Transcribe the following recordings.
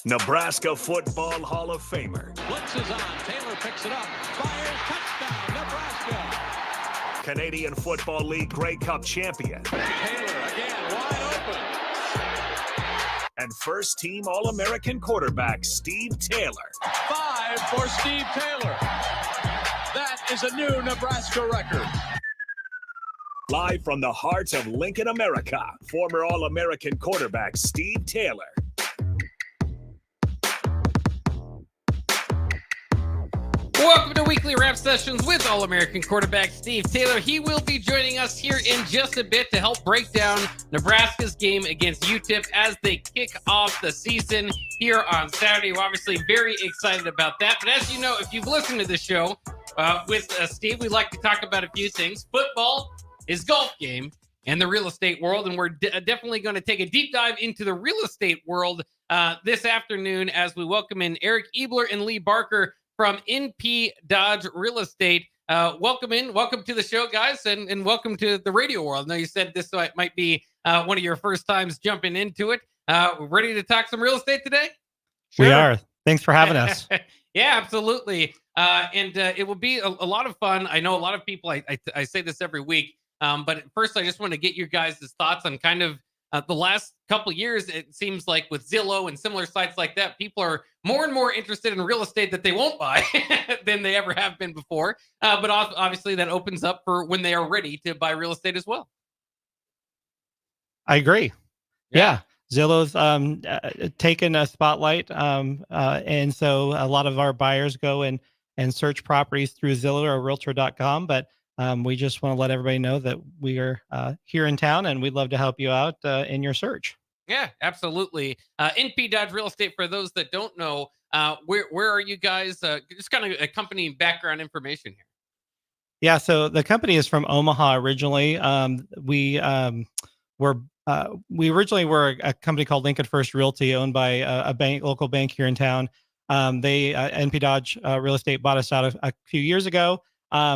Nebraska Football Hall of Famer. Blitz is on. Taylor picks it up. Fires. Touchdown, Nebraska. Canadian Football League Grey Cup champion. Taylor again, wide open. And first-team All-American quarterback Steve Taylor. 5 for Steve Taylor. That is a new Nebraska record. Live from the heart of Lincoln, America, former All-American quarterback Steve Taylor. Welcome to Weekly Wrap Sessions with All-American quarterback Steve Taylor. He will be joining us here in just a bit to help break down Nebraska's game against UTEP as they kick off the season here on Saturday. We're obviously very excited about that. But as you know, if you've listened to the show with Steve, we like to talk about a few things. Football, his golf game, and the real estate world. And we're definitely going to take a deep dive into the real estate world this afternoon as we welcome in Eric Ebler and Lee Barker from NP Dodge Real Estate. Welcome to the show, guys, and welcome to the radio world. Now, you said this might be one of your first times jumping into it. Ready to talk some real estate today? Sure. We are. Thanks for having us. Yeah, absolutely. And it will be a lot of fun. I know a lot of people, I say this every week, but first I just want to get your guys' thoughts on kind of the last couple of years. It seems like with Zillow and similar sites like that, people are more and more interested in real estate that they won't buy than they ever have been before. But obviously that opens up for when they are ready to buy real estate as well. I agree. Yeah. Zillow's taken a spotlight. And so a lot of our buyers go and search properties through Zillow or Realtor.com. But we just want to let everybody know that we are here in town and we'd love to help you out in your search. Yeah, absolutely. NP Dodge Real Estate, for those that don't know, where are you guys? Just kind of a company background information here. Yeah, so the company is from Omaha originally. We originally were a company called Lincoln First Realty, owned by a local bank here in town. NP Dodge Real Estate bought us out a few years ago.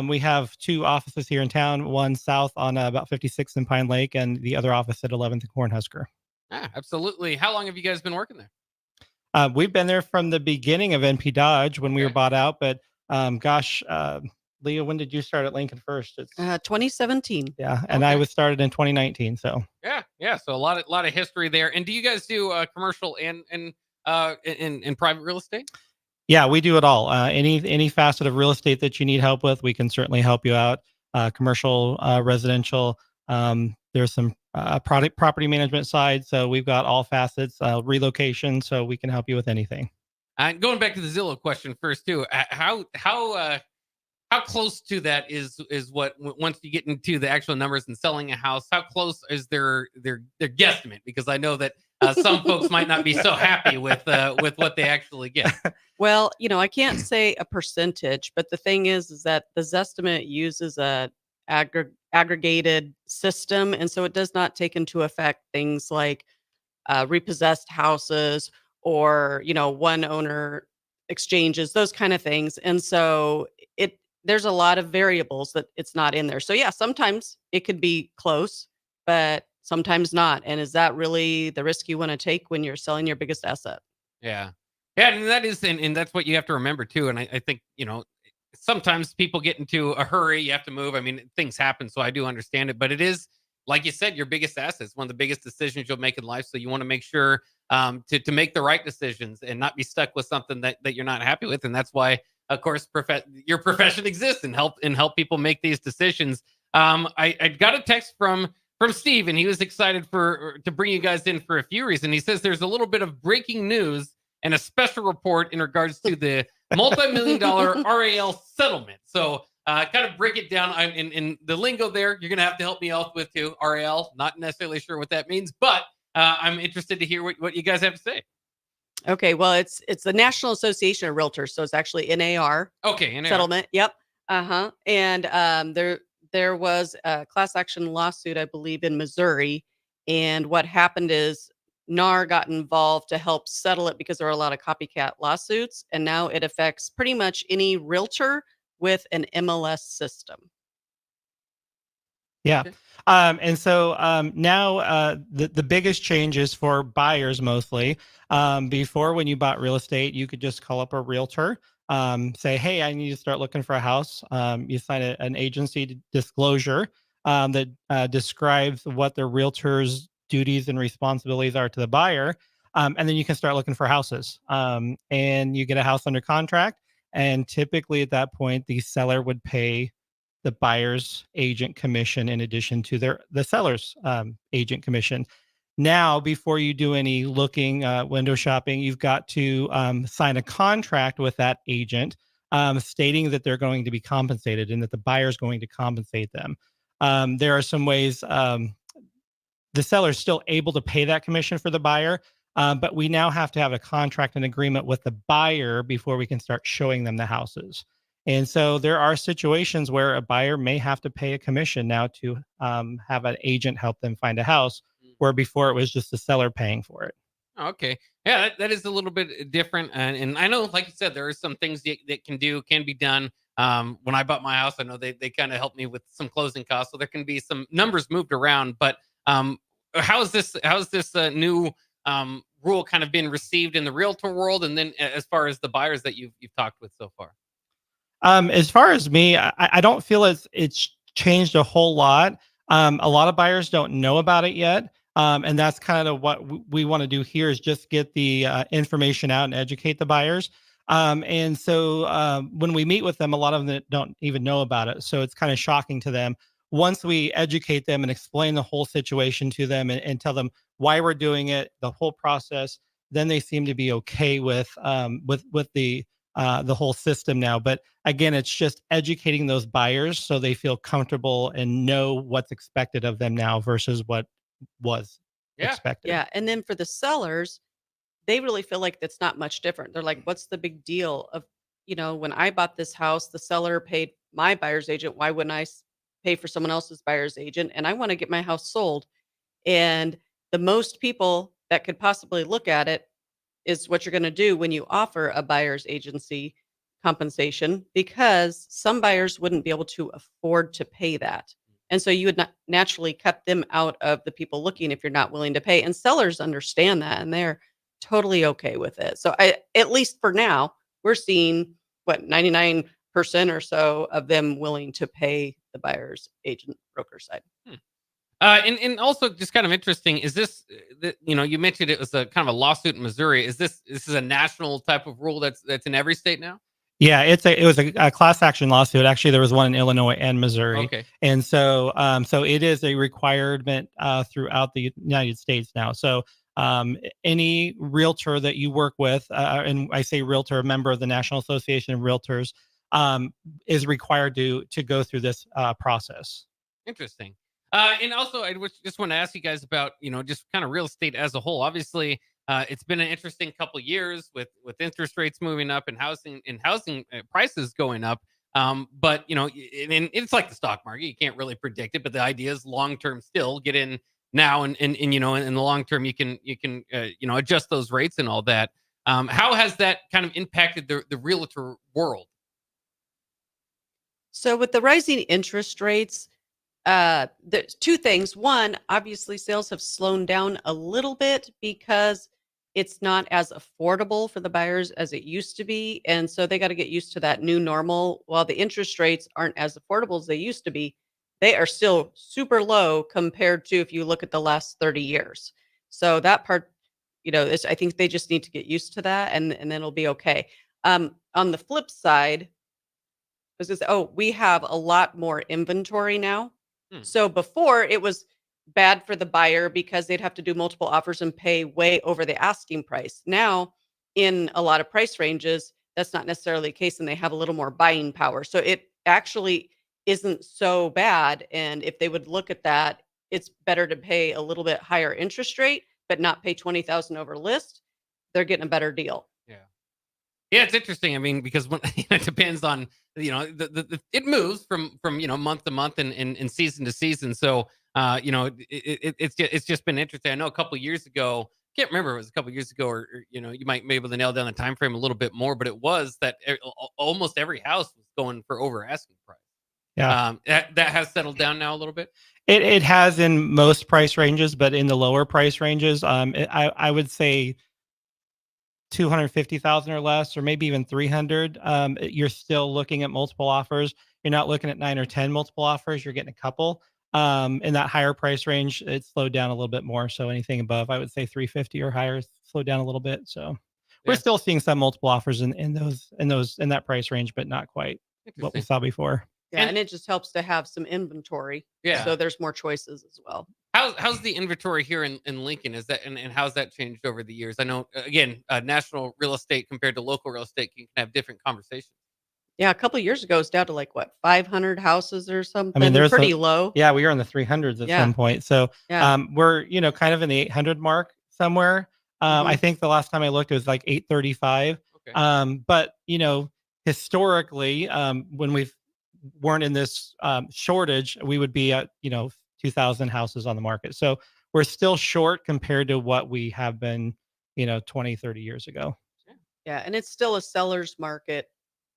We have 2 offices here in town, one south on about 56th and Pine Lake, and the other office at 11th and Cornhusker. Yeah, absolutely. How long have you guys been working there? We've been there from the beginning of NP Dodge when we were bought out, but Leah, when did you start at Lincoln First? It's 2017. Yeah, and I was started in 2019. So yeah. So a lot of history there. And do you guys do commercial and private real estate? Yeah, we do it all. Any facet of real estate that you need help with, we can certainly help you out. Commercial, residential. There's some property management side. So we've got all facets, relocation. So we can help you with anything. And going back to the Zillow question first too, how close to that is what, once you get into the actual numbers and selling a house, how close is their guesstimate? Because I know that some folks might not be so happy with what they actually get. Well, I can't say a percentage, but the thing is that the Zestimate uses a aggregated system, and so it does not take into effect things like repossessed houses or one owner exchanges, those kind of things. And so there's a lot of variables that it's not in there. So yeah, sometimes it could be close, but sometimes not. And is that really the risk you want to take when you're selling your biggest asset? Yeah, and that is, and that's what you have to remember too. And I think sometimes people get into a hurry. You have to move. I mean, things happen, so I do understand it. But it is, like you said, your biggest asset. It's one of the biggest decisions you'll make in life. So you want to make sure to make the right decisions and not be stuck with something that you're not happy with. And that's why, of course, your profession exists and help people make these decisions. I got a text from Steve, and he was excited to bring you guys in for a few reasons. He says there's a little bit of breaking news and a special report in regards to the multi-million-dollar RAL settlement. So kind of break it down in the lingo there. You're going to have to help me out with too. RAL, not necessarily sure what that means, but I'm interested to hear what you guys have to say. Okay, well, it's the National Association of Realtors, so it's actually NAR. Okay, NAR. Settlement. Yep. And there was a class action lawsuit, I believe, in Missouri, and what happened is NAR got involved to help settle it because there are a lot of copycat lawsuits, and now it affects pretty much any realtor with an MLS system. Yeah. Okay. And so now the biggest changes for buyers mostly. Before, when you bought real estate, you could just call up a realtor, say, "Hey, I need to start looking for a house." You sign an agency disclosure that describes what the realtor's duties and responsibilities are to the buyer, and then you can start looking for houses. And you get a house under contract, and typically at that point, the seller would pay the buyer's agent commission in addition to the seller's agent commission. Now, before you do any looking, window shopping, you've got to sign a contract with that agent, stating that they're going to be compensated and that the buyer is going to compensate them. There are some ways the seller is still able to pay that commission for the buyer, but we now have to have a contract and agreement with the buyer before we can start showing them the houses. And so there are situations where a buyer may have to pay a commission now to have an agent help them find a house, where before it was just the seller paying for it. Okay. Yeah, that is a little bit different. And I know, like you said, there are some things that can be done. When I bought my house, I know they kind of helped me with some closing costs. So there can be some numbers moved around. But how's this new rule kind of been received in the realtor world? And then as far as the buyers that you've talked with so far? As far as me, I don't feel it's changed a whole lot. A lot of buyers don't know about it yet. And that's kind of what we want to do here, is just get the information out and educate the buyers. And so when we meet with them, a lot of them don't even know about it. So it's kind of shocking to them. Once we educate them and explain the whole situation to them, and tell them why we're doing it, the whole process, then they seem to be okay with the whole system now. But again, it's just educating those buyers so they feel comfortable and know what's expected of them now versus what was Yeah. expected. Yeah. And then for the sellers, they really feel like it's not much different. They're like, what's the big deal of, when I bought this house, the seller paid my buyer's agent. Why wouldn't I pay for someone else's buyer's agent? And I want to get my house sold. And the most people that could possibly look at it is what you're going to do when you offer a buyer's agency compensation, because some buyers wouldn't be able to afford to pay that. And so you would not naturally cut them out of the people looking if you're not willing to pay. And sellers understand that, and they're totally okay with it. So at least for now, we're seeing 99% or so of them willing to pay the buyer's agent broker side. And also just kind of interesting is this that you mentioned it was a kind of a lawsuit in Missouri. This is a national type of rule that's in every state now? Yeah, it was a class action lawsuit. Actually, there was one in Illinois and Missouri. Okay. And so so it is a requirement throughout the United States now. So any realtor that you work with, and I say realtor, a member of the National Association of Realtors, is required to go through this process. Interesting. And also, just want to ask you guys about, just kind of real estate as a whole. Obviously, it's been an interesting couple years with interest rates moving up and housing prices going up. But it's like the stock market; you can't really predict it. But the idea is long term. Still, get in now, and in the long term, you can adjust those rates and all that. How has that kind of impacted the realtor world? So with the rising interest rates, there's two things. One, obviously sales have slowed down a little bit because it's not as affordable for the buyers as it used to be. And so they got to get used to that new normal. While the interest rates aren't as affordable as they used to be, they are still super low compared to if you look at the last 30 years. So that part, I think they just need to get used to that, and then it'll be okay. On the flip side, was just, we have a lot more inventory now. So before, it was bad for the buyer because they'd have to do multiple offers and pay way over the asking price. Now, in a lot of price ranges, that's not necessarily the case, and they have a little more buying power. So it actually isn't so bad. And if they would look at that, it's better to pay a little bit higher interest rate, but not pay 20,000 over list. They're getting a better deal. Yeah. Yeah, it's interesting. I mean, because when it depends on it moves from month to month and season to season. So it's just been interesting. I know a couple of years ago, can't remember if it was a couple of years ago, or you might be able to nail down the time frame a little bit more, but it was that almost every house was going for over asking price. Yeah. That has settled down now a little bit. It has in most price ranges, but in the lower price ranges, I would say 250,000 or less, or maybe even 300. You're still looking at multiple offers. You're not looking at 9 or 10 multiple offers. You're getting a couple. In that higher price range, it slowed down a little bit more. So anything above, I would say 350 or higher, slowed down a little bit. So we're Yeah. still seeing some multiple offers in that price range, but not quite what we Interesting. saw before. Yeah, And- and it just helps to have some inventory. Yeah. So there's more choices as well. How's the inventory here in Lincoln? Is that and how's that changed over the years? I know again, national real estate compared to local real estate can have different conversations. Yeah, a couple of years ago, it's down to like what, 500 houses or something. there's pretty a- low. Yeah, we were in the 300s at Yeah. some point. So Yeah. we're kind of in the 800 mark somewhere. I think the last time I looked, it was like 835. Okay. But historically, when we weren't in this shortage, we would be at 2,000 houses on the market. So we're still short compared to what we have been 20, 30 years ago. Yeah, and it's still a seller's market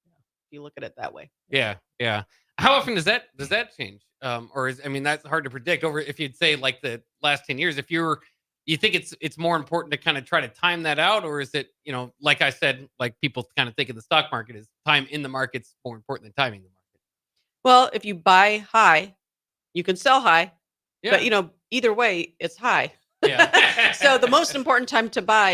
if you look at it that way. Yeah, yeah. How often does that change? Or that's hard to predict. Over if you'd say like the last 10 years, if you think it's more important to kind of try to time that out, or is it like I said, like people kind of think of the stock market is time in the market's more important than timing the market. Well, if you buy high, you can sell high, Yeah, but either way, it's high. yeah. So the most important time to buy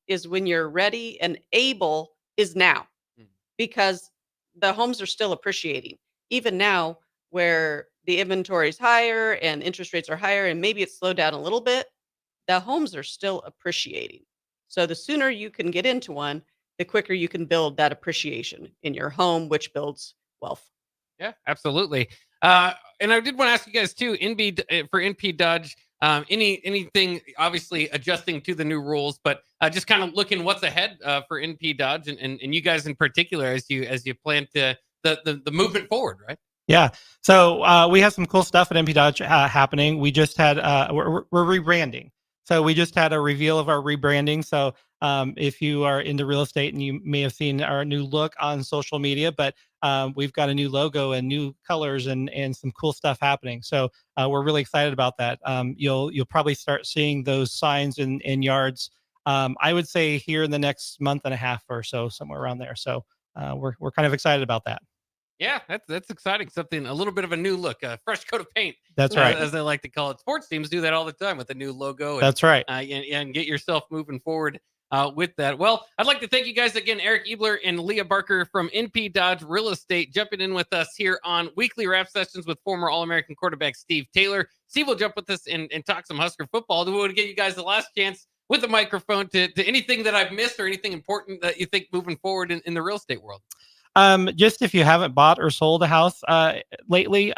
is when you're ready and able is now, Mm. because the homes are still appreciating. Even now, where the inventory is higher and interest rates are higher, and maybe it's slowed down a little bit, the homes are still appreciating. So the sooner you can get into one, the quicker you can build that appreciation in your home, which builds wealth. Yeah, absolutely. And I did want to ask you guys too, for NP Dodge, anything obviously adjusting to the new rules, but just kind of looking what's ahead for NP Dodge and you guys in particular as you plan to the movement forward, right? Yeah. So we have some cool stuff at MP Dodge happening. We just had we're rebranding. So we just had a reveal of our rebranding. So if you are into real estate, and you may have seen our new look on social media, but we've got a new logo and new colors and some cool stuff happening. So we're really excited about that. You'll probably start seeing those signs in yards. I would say here in the next month and a half or so, somewhere around there. So we're kind of excited about that. Yeah, that's exciting. Something a little bit of a new look, a fresh coat of paint. That's right. As they like to call it. Sports teams do that all the time with a new logo. And, That's right. and get yourself moving forward with that. Well, I'd like to thank you guys again, Eric Ebler and Leah Barker from NP Dodge Real Estate, jumping in with us here on Weekly Wrap Sessions with former All-American quarterback Steve Taylor. Steve will jump with us and talk some Husker football. We want to give you guys the last chance with the microphone to anything that I've missed or anything important that you think moving forward in the real estate world. Just if you haven't bought or sold a house lately,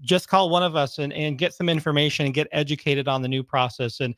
just call one of us and get some information and get educated on the new process and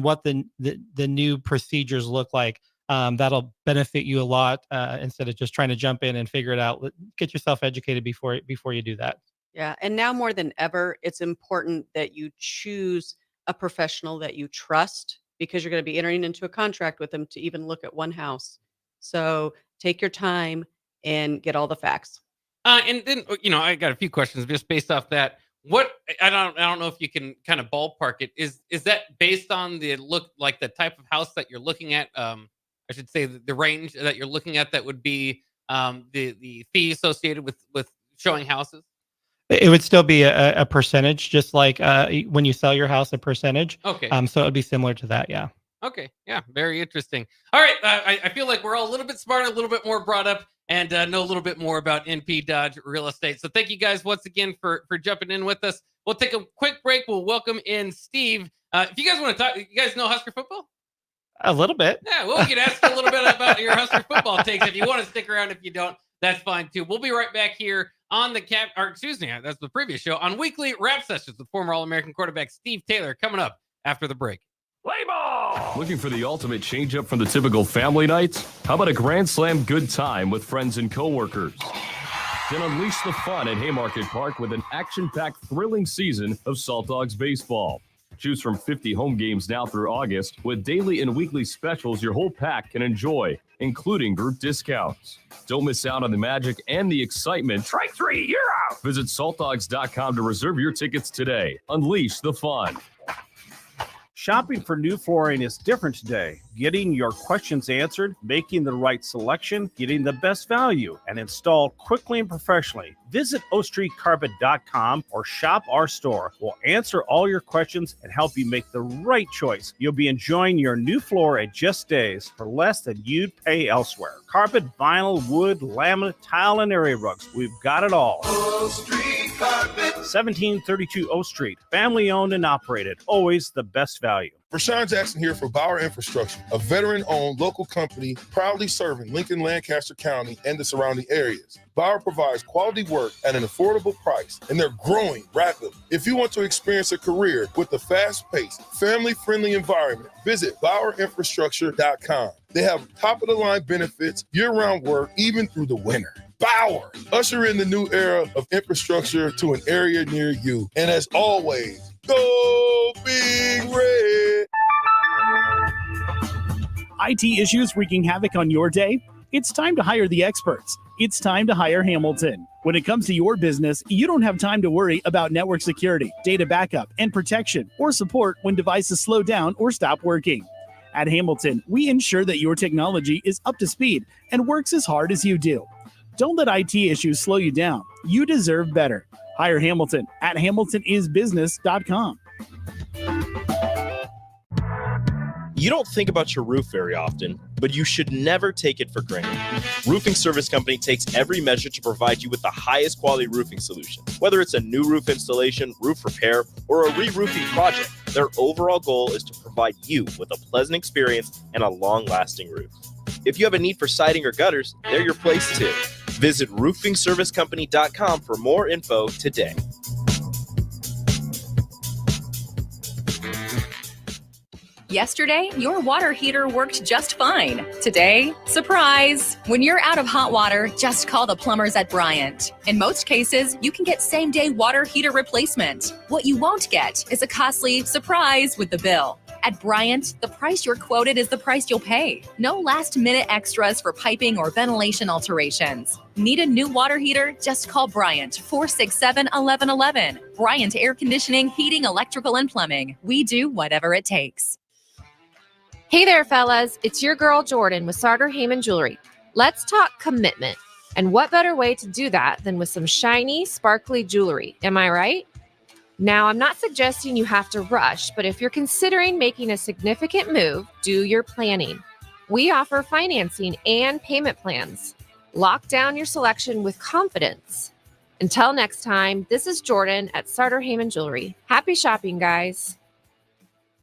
what the new procedures look like. That'll benefit you a lot instead of just trying to jump in and figure it out. Get yourself educated before you do that. Yeah. And now more than ever, it's important that you choose a professional that you trust, because you're going to be entering into a contract with them to even look at one house. So take your time and get all the facts. And then I got a few questions just based off that. What I don't know if you can kind of ballpark it. Is that based on the look, like the type of house that you're looking at? I should say the range that you're looking at that would be the fee associated with showing houses. It would still be a percentage, just like when you sell your house, a percentage. Okay. So it would be similar to that. Yeah. Okay. Yeah. Very interesting. All right. I feel like we're all a little bit smarter, a little bit more brought up, and know a little bit more about NP Dodge Real Estate. So thank you guys once again for jumping in with us. We'll take a quick break. We'll welcome in Steve. If you guys want to talk, you guys know Husker football? A little bit. Yeah. Well, we can ask you a little bit about your Husker football takes. If you want to stick around, if you don't, that's fine too. We'll be right back here on that's the previous show on Weekly Wrap Sessions with former All-American quarterback Steve Taylor, coming up after the break. Play ball! Looking for the ultimate change-up from the typical family night? How about a Grand Slam good time with friends and coworkers? Then unleash the fun at Haymarket Park with an action-packed, thrilling season of Salt Dogs baseball. Choose from 50 home games now through August with daily and weekly specials your whole pack can enjoy. including group discounts. Don't miss out on the magic and the excitement. Strike three, you're out. Visit saltdogs.com to reserve your tickets today. Unleash the fun. Shopping for new flooring is different today. Getting your questions answered, making the right selection, getting the best value, and installed quickly and professionally. Visit OakStreetCarpet.com or shop our store. We'll answer all your questions and help you make the right choice. You'll be enjoying your new floor at just days for less than you'd pay elsewhere. Carpet, vinyl, wood, laminate, tile, and area rugs. We've got it all. Oak Street Carpet. 1732 O Street. Family owned and operated. Always the best value. Rashawn Jackson here for Bauer Infrastructure, a veteran-owned local company proudly serving Lincoln, Lancaster County, and the surrounding areas. Bauer provides quality work at an affordable price, and they're growing rapidly. If you want to experience a career with a fast-paced, family-friendly environment, visit BauerInfrastructure.com. They have top-of-the-line benefits, year-round work, even through the winter. Bauer, usher in the new era of infrastructure to an area near you. And as always, go Big Red. IT issues wreaking havoc on your day? It's time to hire the experts. It's time to hire Hamilton. When it comes to your business, you don't have time to worry about network security, data backup, and protection, or support when devices slow down or stop working. At Hamilton, we ensure that your technology is up to speed and works as hard as you do. Don't let IT issues slow you down. You deserve better. Hire Hamilton at hamiltonisbusiness.com. You don't think about your roof very often, but you should never take it for granted. Roofing Service Company takes every measure to provide you with the highest quality roofing solution. Whether it's a new roof installation, roof repair, or a re-roofing project, their overall goal is to provide you with a pleasant experience and a long-lasting roof. If you have a need for siding or gutters, they're your place too. Visit roofingservicecompany.com for more info today. Yesterday, your water heater worked just fine. Today, surprise! When you're out of hot water, just call the plumbers at Bryant. In most cases, you can get same-day water heater replacement. What you won't get is a costly surprise with the bill. At Bryant, the price you're quoted is the price you'll pay. No last-minute extras for piping or ventilation alterations. Need a new water heater? Just call Bryant, 467-1111. Bryant Air Conditioning, Heating, Electrical, and Plumbing. We do whatever it takes. Hey there, fellas. It's your girl, Jordan, with Sartor Heyman Jewelry. Let's talk commitment. And what better way to do that than with some shiny, sparkly jewelry? Am I right? Now, I'm not suggesting you have to rush, but if you're considering making a significant move, do your planning. We offer financing and payment plans. Lock down your selection with confidence. Until next time, this is Jordan at Sartor Heyman Jewelry. Happy shopping, guys.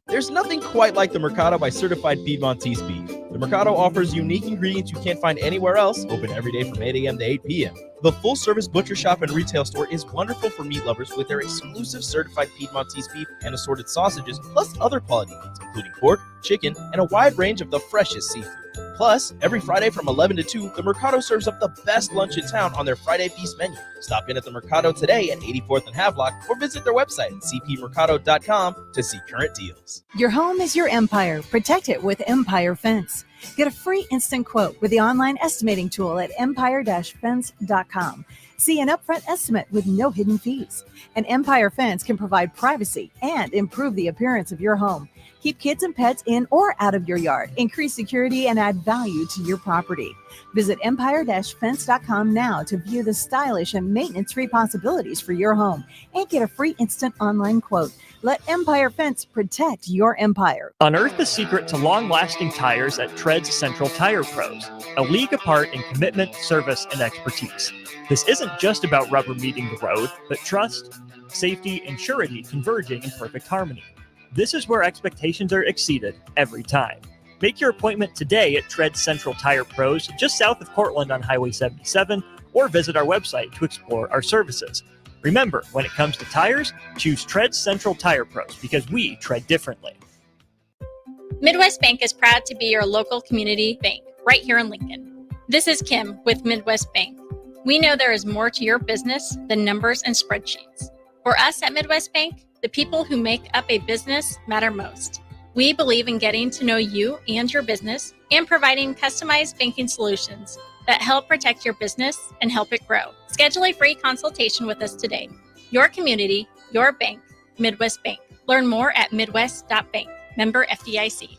There's nothing quite like the Mercado by Certified Piedmontese beef. The Mercado offers unique ingredients you can't find anywhere else, open every day from 8 a.m. to 8 p.m. The full-service butcher shop and retail store is wonderful for meat lovers with their exclusive certified Piedmontese beef and assorted sausages, plus other quality meats, including pork, chicken, and a wide range of the freshest seafood. Plus, every Friday from 11 to 2, the Mercado serves up the best lunch in town on their Friday Feast menu. Stop in at the Mercado today at 84th and Havelock or visit their website at cpmercado.com to see current deals. Your home is your empire. Protect it with Empire Fence. Get a free instant quote with the online estimating tool at empire-fence.com. See an upfront estimate with no hidden fees. An Empire Fence can provide privacy and improve the appearance of your home. Keep kids and pets in or out of your yard. Increase security and add value to your property. Visit empire-fence.com now to view the stylish and maintenance-free possibilities for your home and get a free instant online quote. Let Empire Fence protect your empire. Unearth the secret to long-lasting tires at Tread's Central Tire Pros, a league apart in commitment, service, and expertise. This isn't just about rubber meeting the road, but trust, safety, and surety converging in perfect harmony. This is where expectations are exceeded every time. Make your appointment today at Tread's Central Tire Pros, just south of Portland on Highway 77, or visit our website to explore our services. Remember, when it comes to tires, choose Tread's Central Tire Pros because we tread differently. Midwest Bank is proud to be your local community bank right here in Lincoln. This is Kim with Midwest Bank. We know there is more to your business than numbers and spreadsheets. For us at Midwest Bank, the people who make up a business matter most. We believe in getting to know you and your business and providing customized banking solutions that help protect your business and help it grow. Schedule a free consultation with us today. Your community, your bank, Midwest Bank. Learn more at midwest.bank. Member FDIC.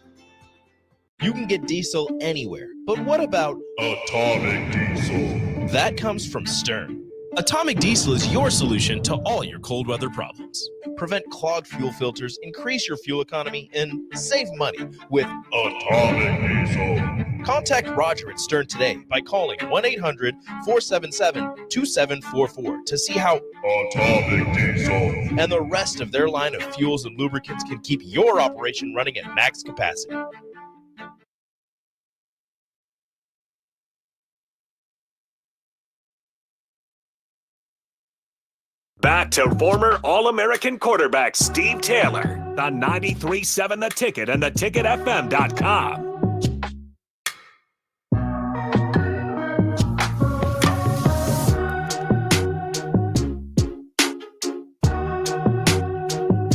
You can get diesel anywhere, but what about Atomic Diesel? That comes from Stern. Atomic Diesel is your solution to all your cold weather problems. Prevent clogged fuel filters, increase your fuel economy, and save money with Atomic Diesel. Contact Roger at Stern today by calling 1-800-477-2744 to see how Atomic Diesel and the rest of their line of fuels and lubricants can keep your operation running at max capacity. Back to former All-American quarterback Steve Taylor on 93.7 The Ticket and theticketfm.com.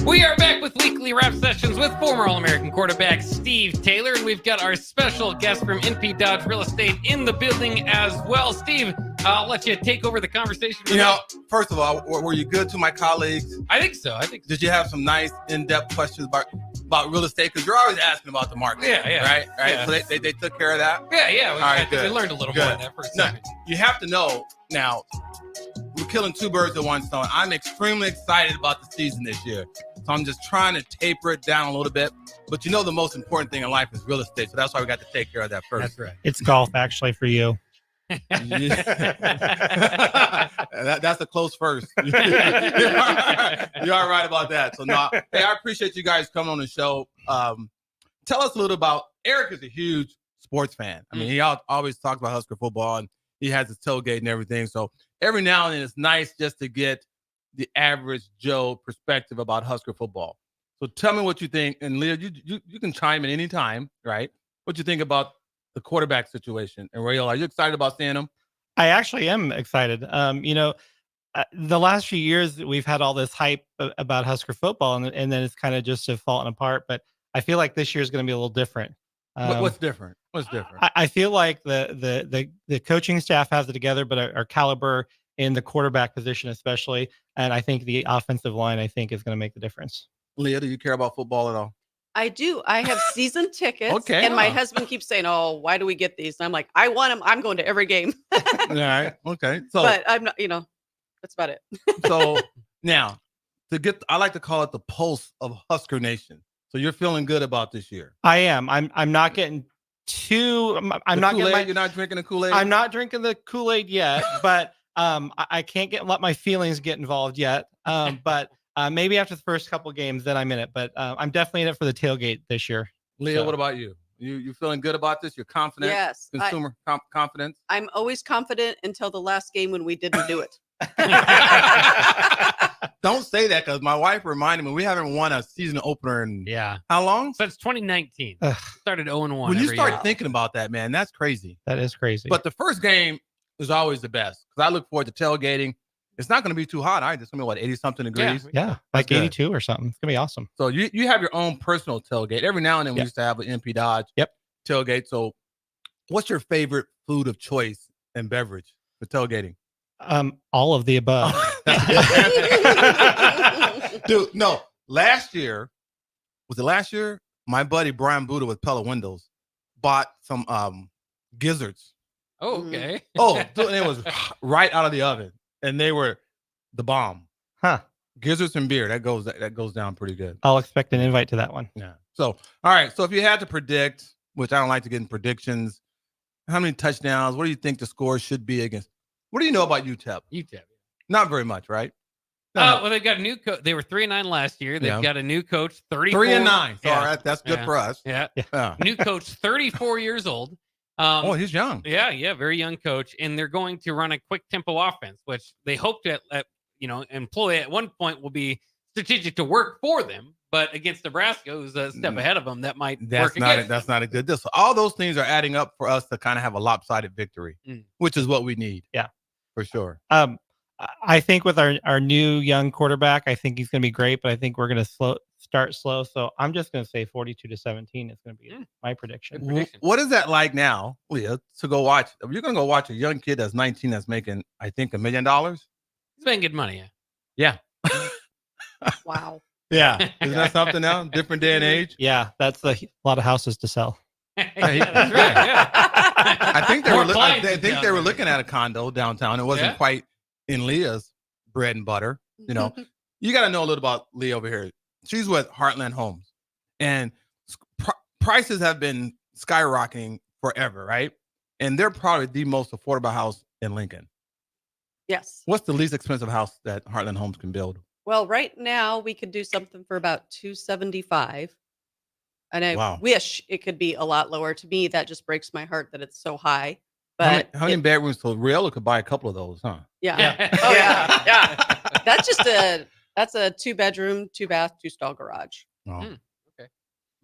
We are back with weekly rap sessions with former All-American quarterback Steve Taylor, and we've got our special guest from NP Dodge Real Estate in the building as well. Steve, I'll let you take over the conversation. You know, first of all, were you good to my colleagues? I think so. Did you have some nice in-depth questions about real estate? Because you're always asking about the market. Yeah. Right? Yeah. So they took care of that? Yeah. All right, We good. learned a little Good. more on that for a second. No, you have to know now, we're killing two birds with one stone. I'm extremely excited about the season this year. So I'm just trying to taper it down a little bit. But you know the most important thing in life is real estate. So that's why we got to take care of that first. That's right. It's golf, actually, for you. That's a close first. You are right about that. So no, hey, I appreciate you guys coming on the show. Tell us a little about Eric. Is a huge sports fan. I mean, he always talks about Husker football, and he has his tailgate and everything. So every now and then, it's nice just to get the average Joe perspective about Husker football. So tell me what you think, and Leah, you can chime in any time, right? What you think about the quarterback situation? And Rael, are you excited about seeing him? I actually am excited. The last few years we've had all this hype about Husker football, and then it's kind of just fallen apart. But I feel like this year is going to be a little different. What's different? What's different? I feel like the coaching staff has it together, but our caliber in the quarterback position, especially, and I think the offensive line, is going to make the difference. Leah, do you care about football at all? I do. I have season tickets. Okay. And my husband keeps saying, "Oh, why do we get these?" And I'm like, "I want them. I'm going to every game." All right. Okay. So, but I'm not, that's about it. So now I like to call it the pulse of Husker Nation. So you're feeling good about this year. I am. I'm not getting too. I'm not getting. You're not drinking the Kool-Aid. I'm not drinking the Kool-Aid yet, but I can't let my feelings get involved yet. But maybe after the first couple of games, then I'm in it. But I'm definitely in it for the tailgate this year. Leah, what about you? You feeling good about this? You're confident? Yes. Consumer confidence? I'm always confident until the last game when we didn't do it. Don't say that, because my wife reminded me we haven't won a season opener in how long? Since 2019. Started 0-1. When you start thinking about that, man, that's crazy. That is crazy. But the first game is always the best, because I look forward to tailgating. It's not going to be too hot either. It's going to be 80-something degrees. Yeah, like 82 or something. It's going to be awesome. So you have your own personal tailgate. Every now and then we used to have an NP Dodge tailgate. So what's your favorite food of choice and beverage for tailgating? All of the above. Dude, no. Last year, my buddy Brian Buda with Pella Windows bought some gizzards. Oh, okay. Dude, and it was right out of the oven, and they were the bomb. Huh. Gizzards and beer, that goes down pretty good. I'll expect an invite to that one. Yeah. So, all right. So if you had to predict, which I don't like to get in predictions, how many touchdowns? What do you think the score should be against? What do you know about UTEP? UTEP. Not very much, right? Well, they've got a new coach. They were 3-9 last year. They've got a new coach, 34. 3-9. So all right, that's good for us. Yeah. New coach, 34 years old. He's young. Yeah, very young coach, and they're going to run a quick tempo offense, which they hope to, employ at one point will be strategic to work for them. But against Nebraska, who's a step ahead of them, that might work against. That's not a good deal. So all those things are adding up for us to kind of have a lopsided victory, which is what we need. Yeah, for sure. I think with our new young quarterback, I think he's going to be great, but I think we're going to start slow. So I'm just going to say 42-17 is going to be my prediction. What is that like now, Leah, to go watch? You're going to go watch a young kid that's 19 that's making, I think, $1 million? He's making good money, yeah. Wow. Yeah. Isn't that something now? Different day and age? Yeah, that's a lot of houses to sell. That's right, yeah. I think they More were. clients I in think town. they were looking at a condo downtown. It wasn't Yeah. quite in Leah's bread and butter. You know, you got to know a little about Leah over here. She's with Heartland Homes, and prices have been skyrocketing forever, right? And they're probably the most affordable house in Lincoln. Yes. What's the least expensive house that Heartland Homes can build? Well, right now we could do something for about $275. And I Wow. wish it could be a lot lower. To me, that just breaks my heart that it's so high. How But many bedrooms? So Riella could buy a couple of those, huh? yeah. Oh yeah. That's just that's a 2-bedroom, 2-bath, 2-stall garage. Oh.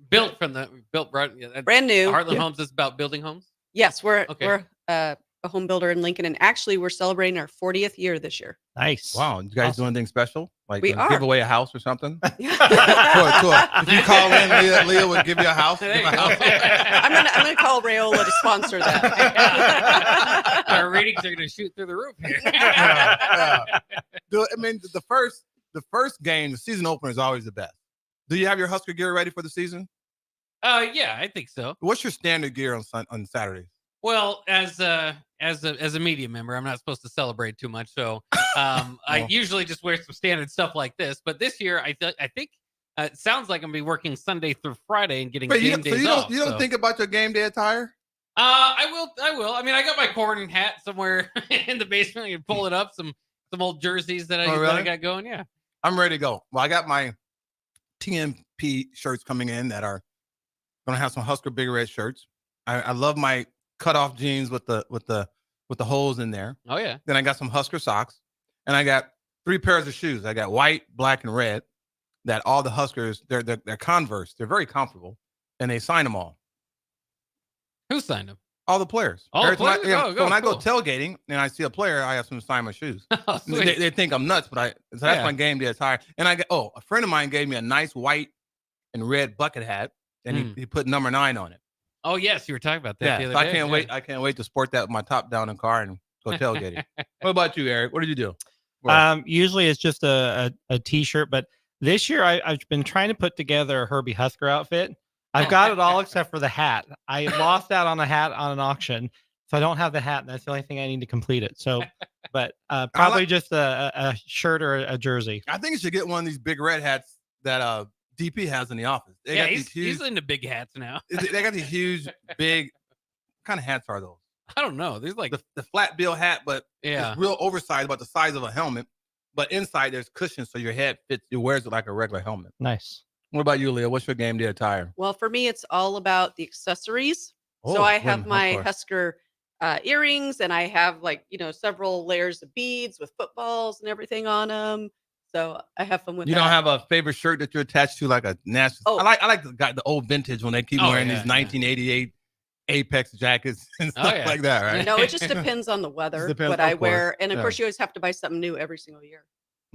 Built right. Brand new. Heartland Yeah. Homes is about building homes. Yes, we're Okay. a home builder in Lincoln, and actually we're celebrating our 40th year this year. Nice. Wow. You guys do anything special? Like We are. give away a house or something? If you call in, Leah would give you a house. There you Give a house. I'm gonna call Rayola to sponsor that. Our ratings are going to shoot through the roof here. I mean, the first game, the season opener is always the best. Do you have your Husker gear ready for the season? Yeah, I think so. What's your standard gear on Saturdays? Well, as a media member, I'm not supposed to celebrate too much, so I usually just wear some standard stuff like this. But this year, I think it sounds like I'm gonna be working Sunday through Friday and getting game days off. You don't think about your game day attire? I will. I mean, I got my corn hat somewhere in the basement. I can pull it up. Some old jerseys that Oh, that really? I got going. Yeah. I'm ready to go. Well, I got my TMP shirts coming in that are going to have some Husker Big Red shirts. I love my cutoff jeans with the holes in there. Oh yeah. Then I got some Husker socks, and I got 3 pairs of shoes. I got white, black, and red. That all the Huskers, they're Converse. They're very comfortable, and they sign them all. Who signed them? All the players. All the Every time players? Oh, so when I go cool. tailgating and I see a player, I ask them to sign my shoes. Oh, sweet. They think I'm nuts, so that's Yeah. my game day attire. And a friend of mine gave me a nice white and red bucket hat, and he put number 9 on it. Oh yes, you were talking about that. Yeah, the so other I day. can't Yeah. wait. I can't wait to sport that with my top down in the car and go tailgating. What about you, Eric? What did you do? Usually it's just a t-shirt, but this year I've been trying to put together a Herbie Husker outfit. I've got it all except for the hat. I lost out on a hat on an auction, so I don't have the hat. That's the only thing I need to complete it. So, but probably just a shirt or a jersey. I think you should get one of these big red hats that DP has in the office. They Yeah, got he's, these huge. he's into big hats now. They got these huge, big. What kind of hats are those? I don't know. There's like The flat bill hat, but Yeah. it's real oversized, about the size of a helmet. But inside there's cushions, so your head fits. It wears it like a regular helmet. Nice. What about you, Leah? What's your game day attire? Well, for me, it's all about the accessories. Oh, So I women, have of my course. Husker earrings, and I have several layers of beads with footballs and everything on them. So I have fun with You that. don't have a favorite shirt that you're attached to, like a national. Oh. I like the old vintage when they keep Oh, wearing yeah, these yeah. 1988 Apex jackets and Oh, stuff yeah. like that, right? No, it just depends on the weather, depends, what of I course. wear. And of Yeah. course, you always have to buy something new every single year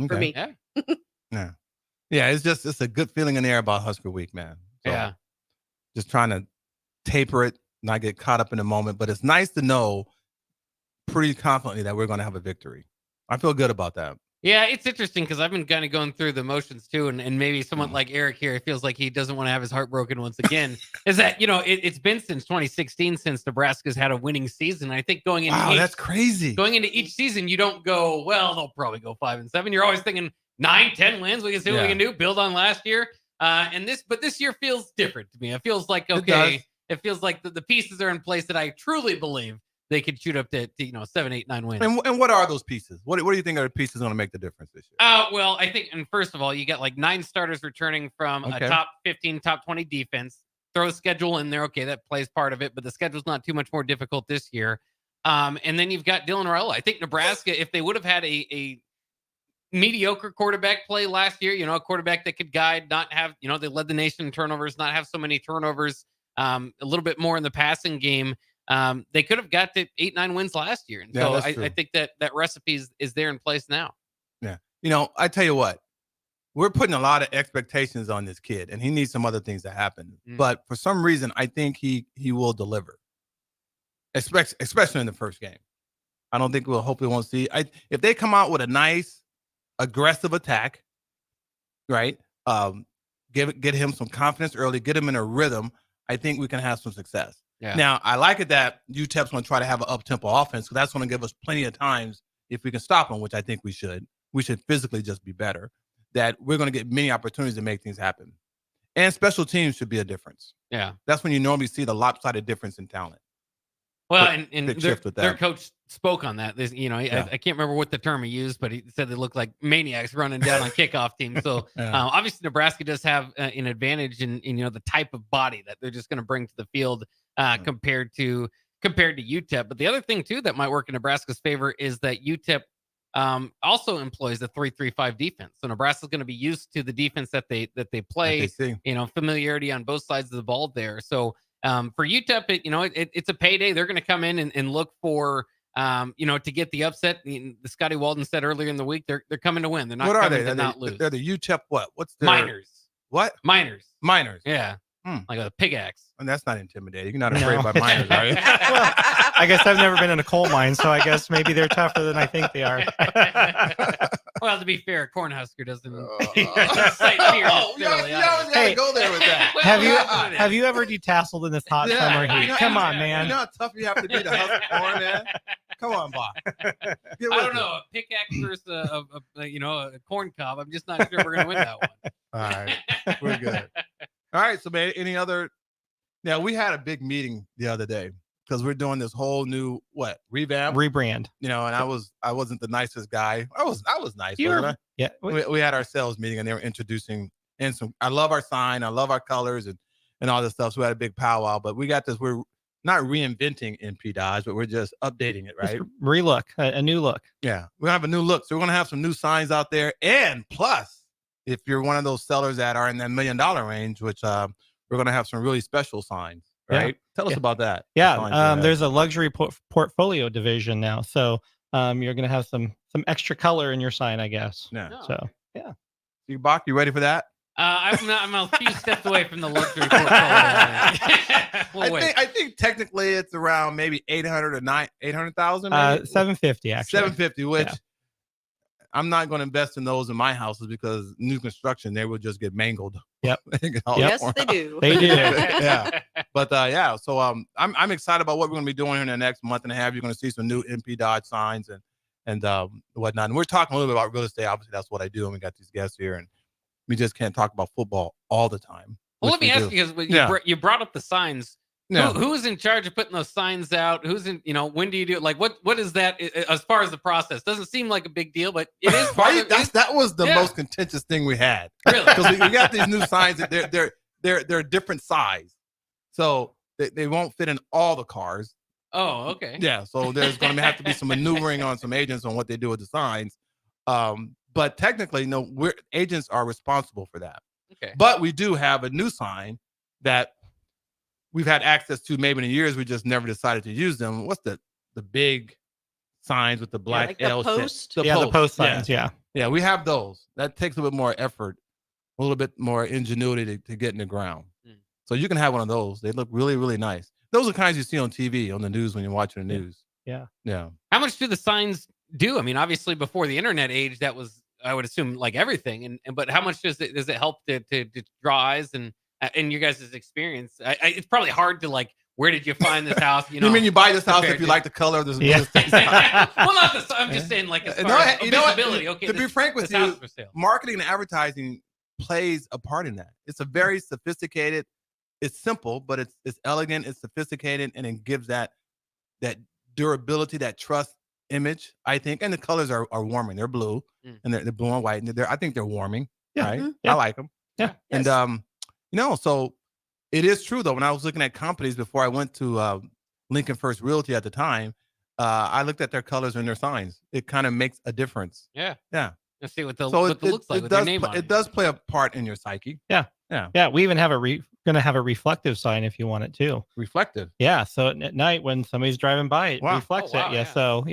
for Okay. me. Yeah. Yeah, it's a good feeling in the air about Husker Week, man. So, Yeah. just trying to taper it, not get caught up in the moment. But it's nice to know pretty confidently that we're going to have a victory. I feel good about that. Yeah, it's interesting because I've been kind of going through the motions too, and maybe someone like Eric here feels like he doesn't want to have his heart broken once again. Is that it's been since 2016 since Nebraska's had a winning season. I think going into Wow, that's crazy. going into each season, you don't go, well, they'll probably go 5-7. You're always thinking 9-10 wins. We can see what we Yeah. can do, build on last year. But this year feels different to me. It feels like It okay. does. It feels like the pieces are in place that I truly believe they could shoot up to 7, 8, 9 wins. And what are those pieces? What do you think are the pieces going to make the difference this year? Well, I think, and first of all, you got like 9 starters returning from Okay. a top 15, top 20 defense. Throw a schedule in there. Okay, that plays part of it, but the schedule's not too much more difficult this year. And then you've got Dylan Raiola. I think Nebraska, if they would have had a mediocre quarterback play last year, a quarterback that could guide, not have, they led the nation in turnovers, not have so many turnovers, a little bit more in the passing game. They could have got to 8, 9 wins last year. And Yeah, so that's I true. think that recipe is there in place now. Yeah. I tell you what, we're putting a lot of expectations on this kid, and he needs some other things to happen. Mm. But for some reason, I think he will deliver, especially in the first game. I don't think hopefully won't see. If they come out with a nice, aggressive attack, right? Get him some confidence early, get him in a rhythm. I think we can have some success. Yeah. Now, I like it that UTEP's going to try to have an up-tempo offense, because that's going to give us plenty of times if we can stop them, which I think we should. We should physically just be better. That we're going to get many opportunities to make things happen. And special teams should be a difference. Yeah. That's when you normally see the lopsided difference in talent. Well, Big and shift with their that. coach spoke on that. I can't remember what the term he used, but he said they look like maniacs running down on kickoff teams. So obviously Nebraska does have an advantage in the type of body that they're just going to bring to the field compared to UTEP. But the other thing too that might work in Nebraska's favor is that UTEP also employs the 3-3-5 defense. So Nebraska's going to be used to the defense that they play. Familiarity on both sides of the ball there. So for UTEP, it's a payday. They're going to come in and look for, to get the upset. The Scotty Walden said earlier in the week, they're coming to win. They're not What are coming they? to not lose. They're the UTEP what? What's their Miners. What? Miners. Miners. Yeah. Like a pickaxe. And that's not intimidating. You're not afraid by miners, are you? Well, I guess I've never been in a coal mine, so I guess maybe they're tougher than I think they are. Well, to be fair, Cornhusker doesn't You always gotta go there with that. Have you ever detasseled in this hot summer heat? Come on, man. You know how tough you have to be to hustle corn, man? Come on, Bob. I don't know. A pickaxe versus a corn cob. I'm just not sure we're gonna win that one. All right. We're good. All right. So, man, any other? Now, we had a big meeting the other day because we're doing this whole new revamp, rebrand. And I wasn't the nicest guy. I was nice. You wasn't were, I? yeah. We had our sales meeting and they were introducing some. I love our sign. I love our colors and all this stuff. So we had a big powwow. But we got this. We're not reinventing NP Dodge, but we're just updating it, right? Relook, a new look. Yeah, we're gonna have a new look. So we're gonna have some new signs out there, and plus, if you're one of those sellers that are in that $1 million range, which we're going to have some really special signs, right? Tell us about that. Yeah, there's a luxury portfolio division now, so you're going to have some extra color in your sign, I guess. Yeah. So yeah. You Bach, you ready for that? I'm a few steps away from the luxury portfolio. I think technically it's around maybe 800,000. 750 actually. 750, which. Yeah. I'm not going to invest in those in my houses because new construction, they will just get mangled. Yep. Yes, they do. They do. Yeah. But so I'm excited about what we're going to be doing here in the next month and a half. You're going to see some new NP Dodge signs and whatnot. And we're talking a little bit about real estate. Obviously, that's what I do. And we got these guests here, and we just can't talk about football all the time. Well, let me ask you, because you brought up the signs. Yeah. Who is in charge of putting those signs out? Who's in, when do you do it? Like, what is that as far as the process? Doesn't seem like a big deal, but it is part of it. That was the most contentious thing we had. Really? Because we got these new signs that they're different size. So they won't fit in all the cars. Oh, okay. Yeah. So there's going to have to be some maneuvering on some agents on what they do with the signs. But technically, agents are responsible for that. Okay. But we do have a new sign that we've had access to maybe in years. We just never decided to use them. What's the big signs with the black like the L post? shape? The post signs. Yeah. Yeah, we have those. That takes a little bit more effort, a little bit more ingenuity to get in the ground. So you can have one of those. They look really, really nice. Those are the kinds you see on TV, on the news when you're watching the news. Yeah. Yeah. How much do the signs do? I mean, obviously before the internet age, that was, I would assume, like everything. But how much does it help to draw eyes and in your guys' experience? It's probably hard to where did you find this house? You mean you buy this house if you like the color of this? Well, not the. I'm just saying, as far as visibility. Okay, to be frank with you, marketing and advertising plays a part in that. It's a very sophisticated. It's simple, but it's elegant. It's sophisticated, and it gives that durability, that trust image. I think, and the colors are warming. They're blue, and they're blue and white, and I think they're warming. Yeah. Right. Yeah. I like them. Yeah. And so it is true though. When I was looking at companies before I went to Lincoln First Realty at the time, I looked at their colors and their signs. It kind of makes a difference. Yeah. Yeah. Let's see what the looks like with their name on it. It does play a part in your psyche. Yeah. Yeah. Yeah. We even have going to have a reflective sign if you want it too. Reflective. Yeah. So at night when somebody's driving by, it reflects it. Yeah. So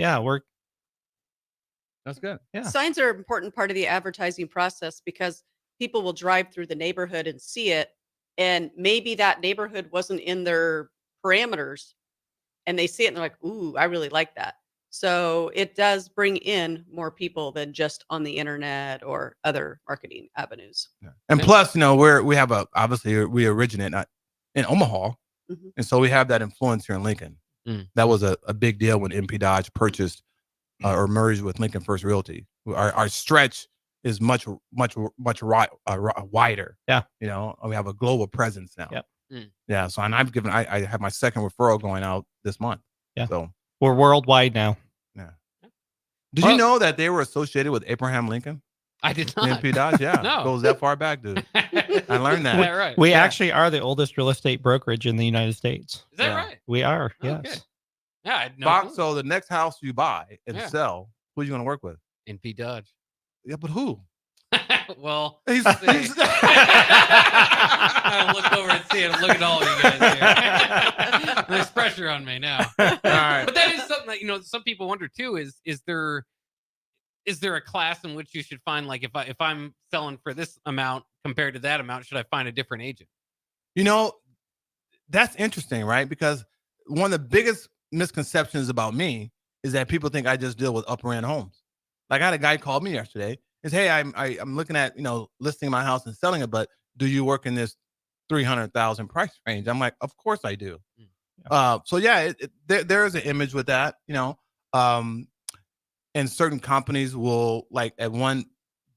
that's good. Yeah. Signs are an important part of the advertising process because people will drive through the neighborhood and see it, and maybe that neighborhood wasn't in their parameters, and they see it and they're like, "Ooh, I really like that." So it does bring in more people than just on the internet or other marketing avenues. And plus, we have obviously we originate in Omaha, and so we have that influence here in Lincoln. That was a big deal when MP Dodge purchased or merged with Lincoln First Realty. Our stretch is much wider. Yeah. We have a global presence now. Yep. Yeah. So, and I have my second referral going out this month. Yeah. So we're worldwide now. Yeah. Did you know that they were associated with Abraham Lincoln? I did not. MP Dodge, yeah. No. Goes that far back, dude. I learned that. Is that right? We actually are the oldest real estate brokerage in the United States. Is that right? We are. Okay. Yes. Yeah. I had no clue. So the next house you buy and Yeah. sell, who are you going to work with? NP Dodge. Yeah, but who? Well, He's- let's see. I'll look over and see it. Look at all of you guys here. There's pressure on me now. All right. But that is something that some people wonder too. Is there a class in which you should find, like, if I'm selling for this amount compared to that amount, should I find a different agent? That's interesting, right? Because one of the biggest misconceptions about me is that people think I just deal with upper end homes. Like, I had a guy call me yesterday. Is, hey, I'm looking at listing my house and selling it, but do you work in this 300,000 price range? I'm like, of course I do. So yeah, there is an image with that, and certain companies will, like,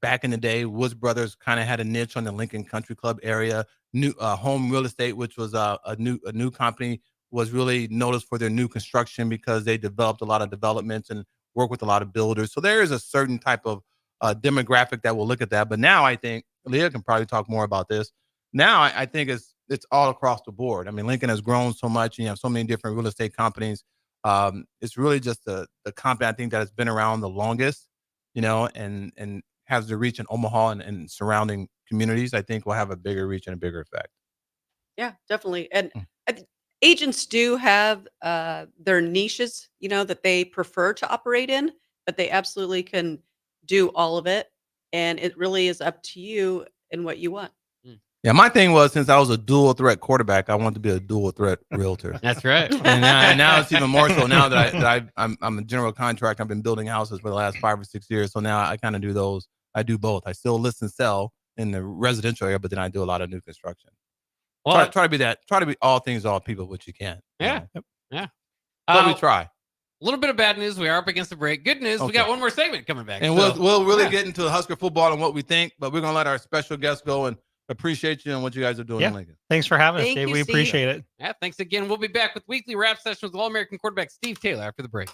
back in the day, Woods Brothers kind of had a niche on the Lincoln Country Club area. New Home Real Estate, which was a new company, was really noticed for their new construction because they developed a lot of developments and work with a lot of builders. So there is a certain type of demographic that will look at that. But now I think Leah can probably talk more about this. Now I think it's all across the board. I mean, Lincoln has grown so much, and you have so many different real estate companies. It's really just the company I think that has been around the longest, and has the reach in Omaha and surrounding communities. I think will have a bigger reach and a bigger effect. Yeah, definitely. And agents do have their niches, that they prefer to operate in, but they absolutely can do all of it. And it really is up to you and what you want. Yeah, my thing was, since I was a dual threat quarterback, I wanted to be a dual threat realtor. That's right. And now it's even more so now that I'm a general contractor. I've been building houses for the last 5 or 6 years. So now I kind of do those. I do both. I still list and sell in the residential area, but then I do a lot of new construction. Well, try to be that. Try to be all things to all people, which you can. Yeah. Yeah. But we try. A little bit of bad news. We are up against the break. Good news. We got one more segment coming back. And we'll really get into Husker football and what we think, but we're going to let our special guest go and appreciate you and what you guys are doing in Lincoln. Thanks for having us, Thank Dave. you, We Steve. appreciate it. Yeah, thanks again. We'll be back with weekly rap sessions with All-American quarterback Steve Taylor after the break.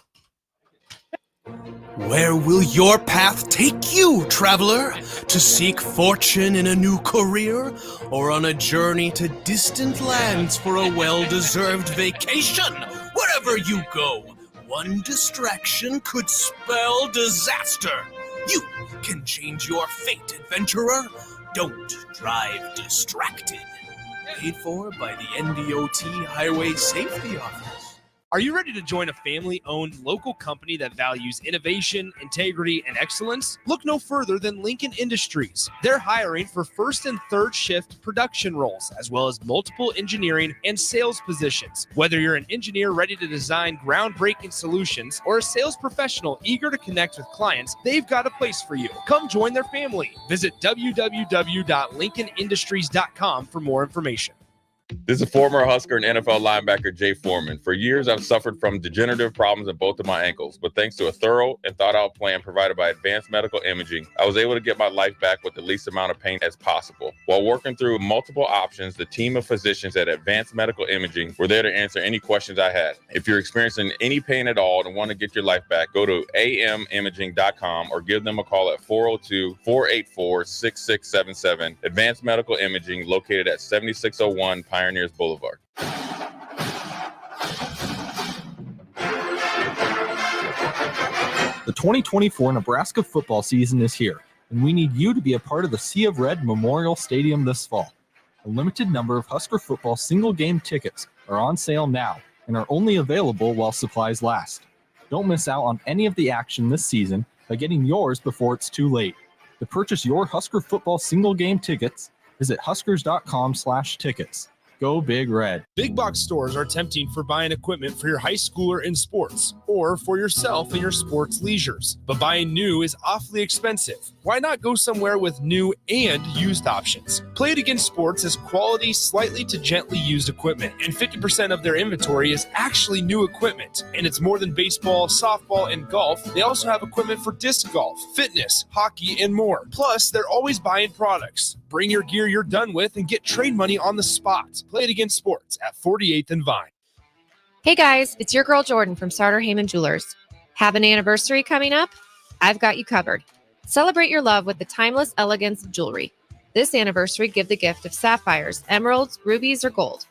Where will your path take you, traveler? To seek fortune in a new career? Or on a journey to distant lands for a well-deserved vacation? Wherever you go, one distraction could spell disaster. You can change your fate, adventurer. Don't drive distracted. Paid for by the NDOT Highway Safety Office. Are you ready to join a family-owned local company that values innovation, integrity, and excellence? Look no further than Lincoln Industries. They're hiring for first and third shift production roles, as well as multiple engineering and sales positions. Whether you're an engineer ready to design groundbreaking solutions or a sales professional eager to connect with clients, they've got a place for you. Come join their family. Visit www.lincolnindustries.com for more information. This is former Husker and NFL linebacker Jay Foreman. For years, I've suffered from degenerative problems in both of my ankles, but thanks to a thorough and thought-out plan provided by Advanced Medical Imaging, I was able to get my life back with the least amount of pain as possible. While working through multiple options, the team of physicians at Advanced Medical Imaging were there to answer any questions I had. If you're experiencing any pain at all and want to get your life back, go to amimaging.com or give them a call at 402-484-6677. Advanced Medical Imaging, located at 7601 Pioneers Boulevard. The 2024 Nebraska football season is here, and we need you to be a part of the Sea of Red Memorial Stadium this fall. A limited number of Husker football single-game tickets are on sale now and are only available while supplies last. Don't miss out on any of the action this season by getting yours before it's too late. To purchase your Husker football single game tickets, visit huskers.com/tickets. Go Big Red. Big box stores are tempting for buying equipment for your high schooler in sports or for yourself in your sports leisures. But buying new is awfully expensive. Why not go somewhere with new and used options? Play It Again Sports has quality, slightly to gently used equipment, and 50% of their inventory is actually new equipment. And it's more than baseball, softball, and golf. They also have equipment for disc golf, fitness, hockey, and more. Plus, they're always buying products. Bring your gear you're done with and get trade money on the spot. Play It Again Sports at 48th and Vine. Hey guys, it's your girl Jordan from Sartor Heyman Jewelers. Have an anniversary coming up? I've got you covered. Celebrate your love with the timeless elegance of jewelry. This anniversary, give the gift of sapphires, emeralds, rubies, or gold.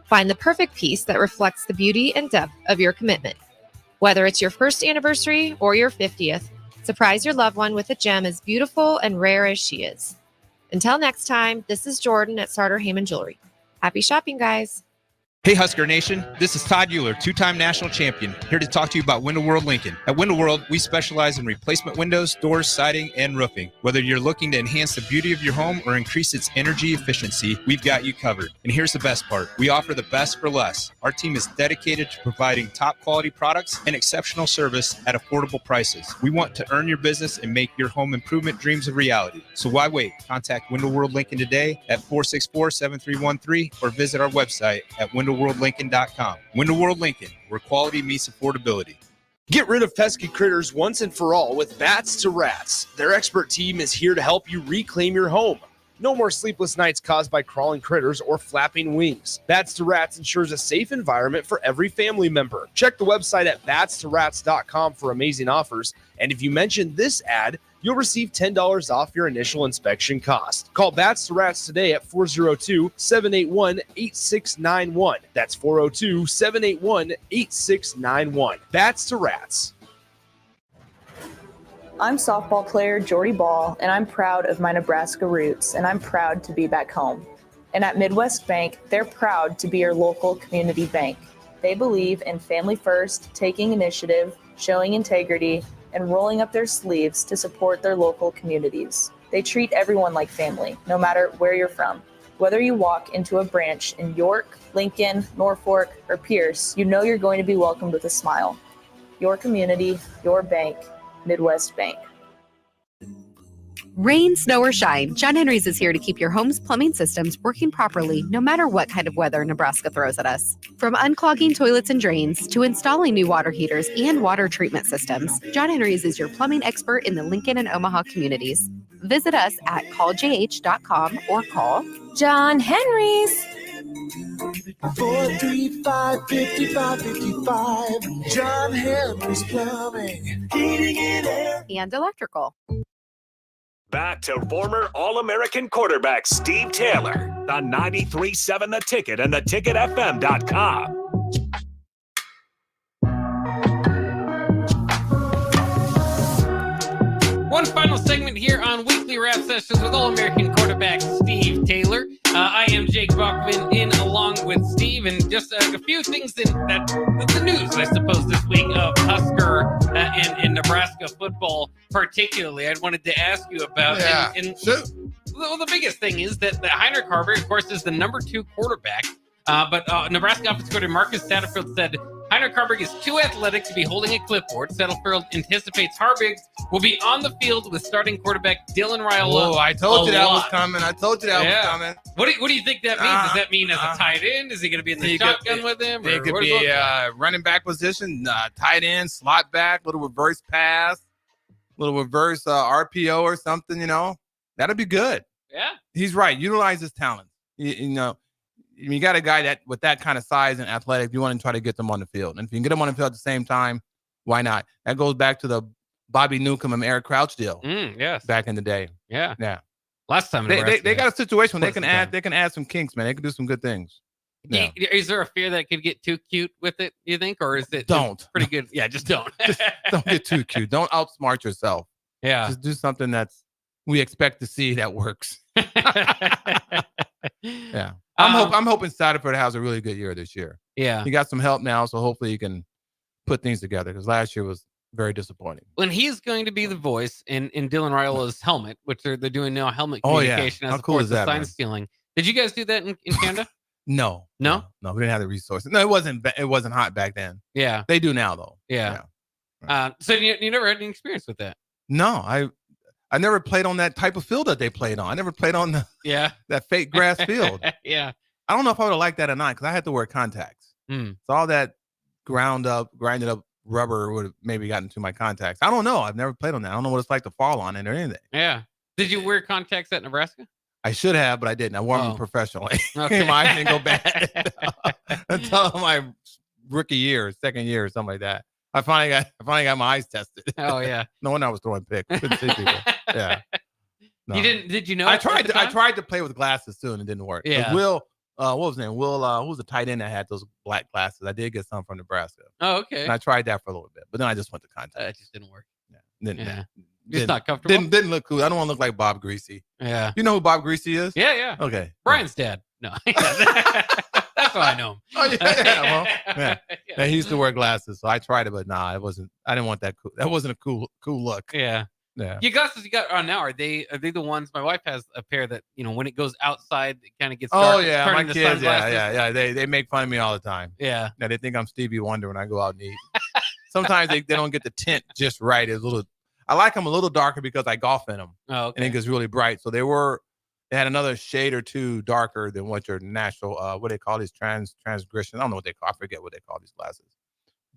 Find the perfect piece that reflects the beauty and depth of your commitment. Whether it's your first anniversary or your 50th, surprise your loved one with a gem as beautiful and rare as she is. Until next time, this is Jordan at Sartor Heyman Jewelry. Happy shopping, guys. Hey Husker Nation, this is Todd Euler, two-time national champion, here to talk to you about Window World Lincoln. At Window World, we specialize in replacement windows, doors, siding, and roofing. Whether you're looking to enhance the beauty of your home or increase its energy efficiency, we've got you covered. And here's the best part. We offer the best for less. Our team is dedicated to providing top quality products and exceptional service at affordable prices. We want to earn your business and make your home improvement dreams a reality. So why wait? Contact Window World Lincoln today at 464-7313 or visit our website at WindowWorldLincoln.com. Window World Lincoln, where quality meets affordability. Get rid of pesky critters once and for all with Bats to Rats. Their expert team is here to help you reclaim your home. No more sleepless nights caused by crawling critters or flapping wings. Bats to Rats ensures a safe environment for every family member. Check the website at batstorats.com for amazing offers. And if you mention this ad, you'll receive $10 off your initial inspection cost. Call Bats to Rats today at 402-781-8691. That's 402-781-8691. Bats to Rats. I'm softball player Jordy Ball, and I'm proud of my Nebraska roots, and I'm proud to be back home. And at Midwest Bank, they're proud to be your local community bank. They believe in family first, taking initiative, showing integrity, and rolling up their sleeves to support their local communities. They treat everyone like family, no matter where you're from. Whether you walk into a branch in York, Lincoln, Norfolk, or Pierce, you know you're going to be welcomed with a smile. Your community, your bank, Midwest Bank. Rain, snow, or shine, John Henry's is here to keep your home's plumbing systems working properly no matter what kind of weather Nebraska throws at us. From unclogging toilets and drains to installing new water heaters and water treatment systems, John Henry's is your plumbing expert in the Lincoln and Omaha communities. Visit us at calljh.com or call John Henry's. 435-5555. John Henry's Plumbing, Heating and Air, and Electrical. Back to former All-American quarterback Steve Taylor, the 93.7 The Ticket and theticketfm.com. One final segment here on Weekly Rap Sessions with All-American quarterback Steve Taylor. I am Jake Bachman in along with Steve, and just a few things that's the news, I suppose, this week of Husker and Nebraska football particularly. I wanted to ask you about. Yeah, Well, the biggest thing is that Heinrich Haarberg, of course, is the number 2 quarterback. But Nebraska offensive coordinator Marcus Satterfield said Heinrich Haarberg is too athletic to be holding a clipboard. Satterfield anticipates Haarberg will be on the field with starting quarterback Dylan Raiola. Oh, I told you that was coming. Was coming. What do you think that means? Does that mean as a tight end? Is he going to be in the shotgun with him? It could be running back position, tight end, slot back, little reverse pass, little reverse RPO or something, That'd be good. Yeah. He's right. Utilize his talent. You got a guy that with that kind of size and athletic, you want to try to get them on the field. And if you can get them on the field at the same time, why not? That goes back to the Bobby Newcomb and Eric Crouch deal. Yes. Back in the day. Yeah. Yeah. Last time they got a situation where they can add some kinks, man. They can do some good things. Yeah. Is there a fear that could get too cute with it, you think? Or is it pretty good? Yeah, just don't. Just don't get too cute. Don't outsmart yourself. Yeah. Just do something that's we expect to see that works. Yeah. I'm hoping Satterfield has a really good year this year. Yeah. He got some help now, so hopefully he can put things together because last year was very disappointing. When he's going to be the voice in Dylan Raiola's helmet, which they're doing now, helmet Oh, yeah. communication How as cool opposed is to that, sign man? stealing. Did you guys do that in Canada? No, No? we didn't have the resources. No, it wasn't hot back then. Yeah. They do now though. Yeah. So you never had any experience with that? No, I never played on that type of field that they played on. I never played on that fake grass field. Yeah. I don't know if I would have liked that or not because I had to wear contacts. Hmm. So all that grinded up rubber would have maybe gotten to my contacts. I don't know. I've never played on that. I don't know what it's like to fall on it or anything. Yeah. Did you wear contacts at Nebraska? I should have, but I didn't. I wore them professionally. Okay. My eyes didn't go bad until my rookie year, second year, or something like that. I finally got my eyes tested. Oh yeah. No wonder I was throwing picks. Couldn't see people. Yeah. No. You didn't? Did you know? I at tried. the I time? tried to play with glasses too, and it didn't work. 'Cause Yeah. Will, what was his name? Will, who was the tight end that had those black glasses? I did get some from Nebraska. Oh, okay. And I tried that for a little bit, but then I just went to contacts. It just didn't work. Didn't, Yeah. didn't, Just not comfortable? Didn't look cool. I don't want to look like Bob Greasy. Yeah. You know who Bob Greasy is? Yeah, yeah. Okay. Brian's dad. No. That's why I know him. Oh yeah. Well, yeah. Yeah, he used to wear glasses, so I tried it, but nah, it wasn't. I didn't want that cool. That wasn't a cool look. Yeah. Yeah. Your glasses you got on now, are they the ones? My wife has a pair that, when it goes outside, it kind of gets Oh dark. It's yeah, my turning to kids. sunglasses. Yeah. They make fun of me all the time. Yeah. Yeah, they think I'm Stevie Wonder when I go out and eat. Sometimes they don't get the tint just right. It's a little. I like them a little darker because I golf in them. Oh, okay. And it gets really bright. So they had another shade or two darker than what your natural, what they call these transgression. I don't know what they call. I forget what they call these glasses.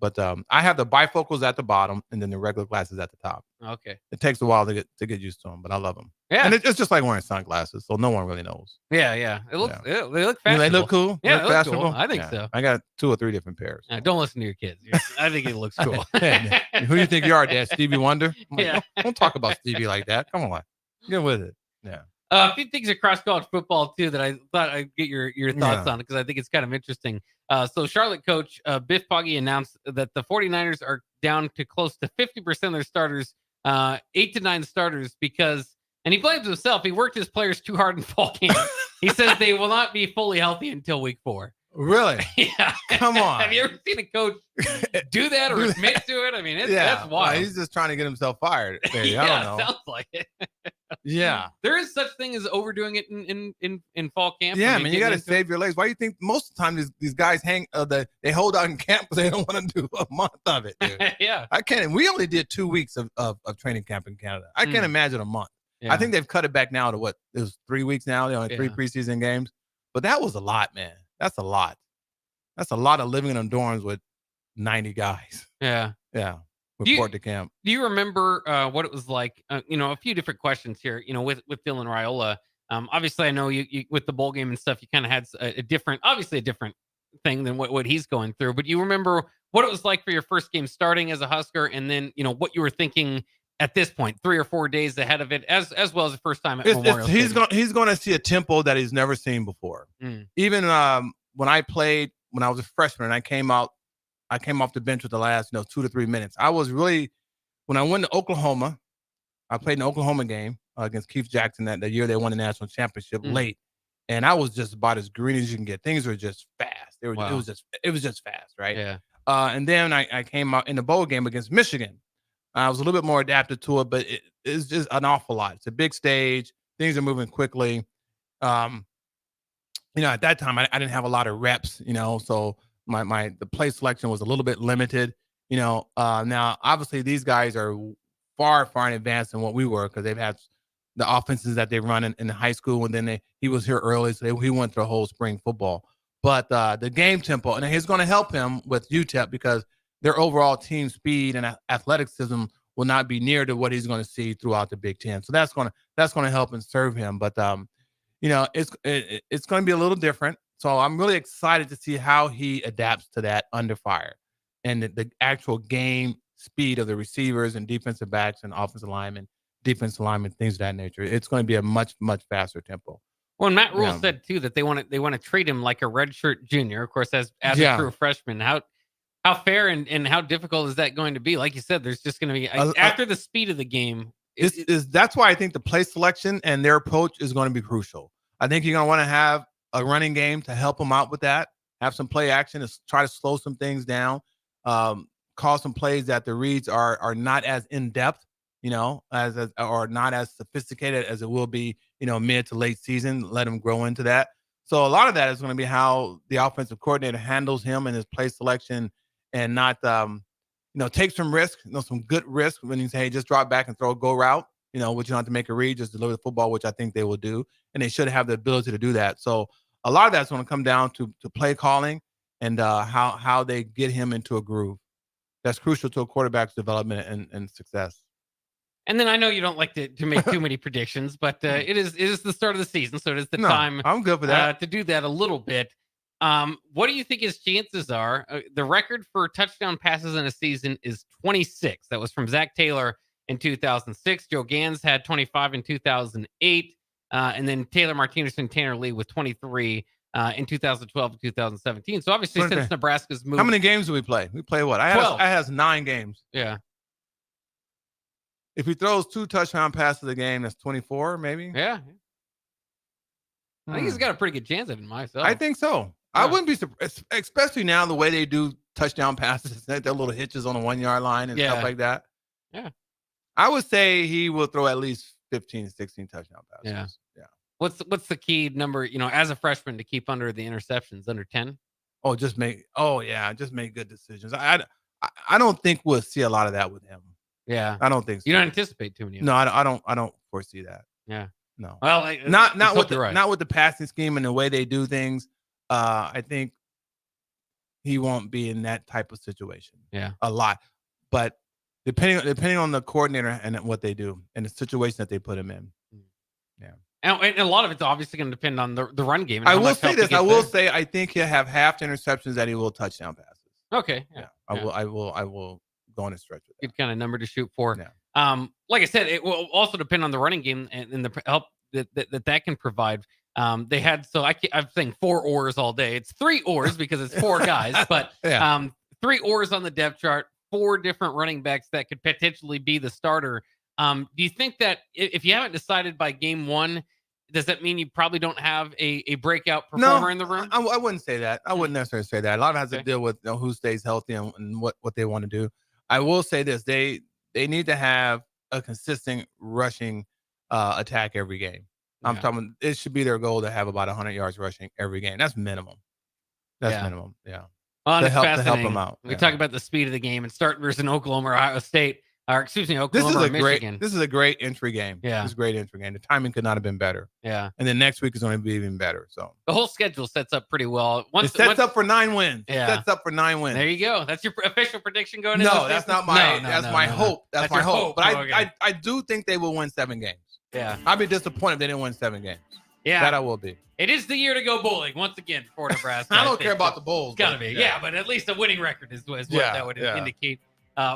But I have the bifocals at the bottom and then the regular glasses at the top. Okay. It takes a while to get used to them, but I love them. Yeah. And it's just like wearing sunglasses, so no one really knows. Yeah, yeah. It looks. They look You know, fashionable. they look cool. Yeah, Look they look cool. fashionable? I think Yeah. so. I got 2 or 3 different pairs. Don't listen to your kids. I think it looks cool. Hey, who do you think you are, Dad? Stevie Wonder? I'm like, Yeah. don't talk about Stevie like that. Come on, get with it. Yeah. A few things across college football too that I thought I'd get your thoughts Yeah. on, because I think it's kind of interesting. So Charlotte coach Biff Poggi announced that the 49ers are down to close to 50% of their starters, 8 to 9 starters, and he blames himself. He worked his players too hard in fall camp. He says they will not be fully healthy until week 4. Really? Yeah. Come on. Have you ever seen a coach do that or admit to it? I mean, that's Well, wild. he's just trying to get himself fired. Maybe. Yeah, I don't know. sounds like it. Yeah. There is such thing as overdoing it in fall camp. Yeah, I mean, man, you got to getting into it. save your legs. Why do you think most of the time these guys they hold out in camp because they don't want to do a month of it, dude? Yeah. I can't. We only did 2 weeks of training camp in Canada. I can't imagine a month. Yeah. I think they've cut it back now to what? It was 3 weeks now. They only 3 Yeah. preseason games. But that was a lot, man. That's a lot. That's a lot of living in them dorms with 90 guys. Yeah. Yeah. Do you- Report to camp. Do you remember what it was like? A few different questions here. With Dylan Raiola. Obviously, I know you with the bowl game and stuff. You kind of had a different thing than what he's going through. But you remember what it was like for your first game starting as a Husker, and then what you were thinking at this point, 3 or 4 days ahead of it, as well as the first time at Memorial Stadium. He's going to see a tempo that he's never seen before. Mm. Even when I played when I was a freshman and I came off the bench with the last 2 to 3 minutes. I was really, when I went to Oklahoma, I played an Oklahoma game against Keith Jackson that year they won the national championship late, and I was just about as green as you can get. Things were just fast. It was just fast, right? Yeah. And then I came out in the bowl game against Michigan. I was a little bit more adapted to it, but it's just an awful lot. It's a big stage. Things are moving quickly. At that time, I didn't have a lot of reps, so the play selection was a little bit limited. Now obviously these guys are far in advance than what we were because they've had the offenses that they run in high school, and then he was here early, so he went through a whole spring football. But the game tempo, and it's going to help him with UTEP because their overall team speed and athleticism will not be near to what he's going to see throughout the Big Ten. So that's going to help and serve him. But it's going to be a little different. So I'm really excited to see how he adapts to that under fire and the actual game speed of the receivers and defensive backs and offensive linemen, things of that nature. It's going to be a much, much faster tempo. Well, and Matt Rule said too that they want to treat him like a redshirt junior, of course, as a true freshman. How fair and how difficult is that going to be? Like you said, there's just going to be after the speed of the game. That's why I think the play selection and their approach is going to be crucial. I think you're going to want to have a running game to help them out with that. Have some play action to try to slow some things down. call some plays that the reads are not as in depth, as or not as sophisticated as it will be, mid to late season. Let him grow into that. So a lot of that is going to be how the offensive coordinator handles him and his play selection, and not take some risk, some good risk when you say, hey, just drop back and throw a go route, which you don't have to make a read, just deliver the football, which I think they will do. And they should have the ability to do that. So a lot of that's going to come down to play calling and how they get him into a groove. That's crucial to a quarterback's development and success. And then I know you don't like to make too many predictions, but it is the start of the season, so it is the time. I'm good for that. To do that a little bit. What do you think his chances are? The record for touchdown passes in a season is 26. That was from Zach Taylor in 2006. Joe Gans had 25 in 2008. And then Taylor Martinez and Tanner Lee with 23 in 2012 and 2017. So obviously, since Nebraska's moved. How many games do we play? We play what? I has 9 games. Yeah. If he throws 2 touchdown passes a game, that's 24, maybe. Yeah. I think he's got a pretty good chance of it myself. I think so. Yeah. I wouldn't be surprised, especially now the way they do touchdown passes, their little hitches on the 1-yard line and stuff like that. Yeah. I would say he will throw at least 15, 16 touchdown passes. Yeah. What's the key number, as a freshman to keep under the interceptions, under 10? Just make good decisions. I don't think we'll see a lot of that with him. Yeah. I don't think so. You don't anticipate too many. No, I don't foresee that. Yeah. No. Well, not with the passing scheme and the way they do things. I think he won't be in that type of situation. Yeah. A lot. But depending on the coordinator and what they do and the situation that they put him in. Yeah. And a lot of it's obviously going to depend on the run game. I will say this. I think he'll have half the interceptions that he will touchdown passes. Okay. Yeah. I will go on a stretch with that. Good kind of number to shoot for. Yeah. Like I said, it will also depend on the running game and the help that can provide. They had, I'm saying 4 oars all day. It's 3 oars because it's 4 guys, but 3 oars on the depth chart, 4 different running backs that could potentially be the starter. Do you think that if you haven't decided by game 1, does that mean you probably don't have a breakout performer in the room? I wouldn't say that. I wouldn't necessarily say that. A lot of it has to deal with who stays healthy and what they want to do. I will say this: they need to have a consistent rushing attack every game. I'm talking. It should be their goal to have about 100 yards rushing every game. That's minimum. That's minimum. Yeah. Well, to help them out. We talk about the speed of the game and starting versus Oklahoma or Ohio State. Oklahoma or Michigan. This is a great entry game. Yeah. This is a great entry game. The timing could not have been better. Yeah. And then next week is going to be even better. So the whole schedule sets up pretty well. It sets up for 9 wins. Yeah. It sets up for 9 wins. There you go. That's your official prediction going into No, that's not my that's my hope. That's my hope. But I do think they will win 7 games. Yeah. I'd be disappointed if they didn't win 7 games. Yeah. That I will be. It is the year to go bowling once again for Nebraska. I don't care about the bowls. It's gotta be. Yeah, but at least a winning record is what that would indicate.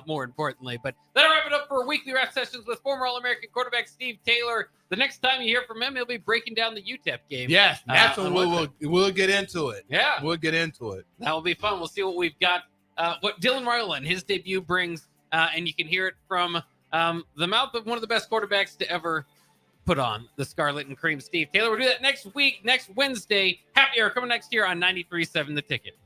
More importantly, but that'll wrap it up for weekly rap sessions with former All-American quarterback Steve Taylor. The next time you hear from him, he'll be breaking down the UTEP game. Yes, that's when we'll get into it. Yeah, we'll get into it. That will be fun. We'll see what we've got. What Dylan Ryland, his debut brings, and you can hear it from the mouth of one of the best quarterbacks to ever put on the Scarlet and Cream, Steve Taylor. We'll do that next week, next Wednesday. Happy Hour coming next year on 93.7 The Ticket.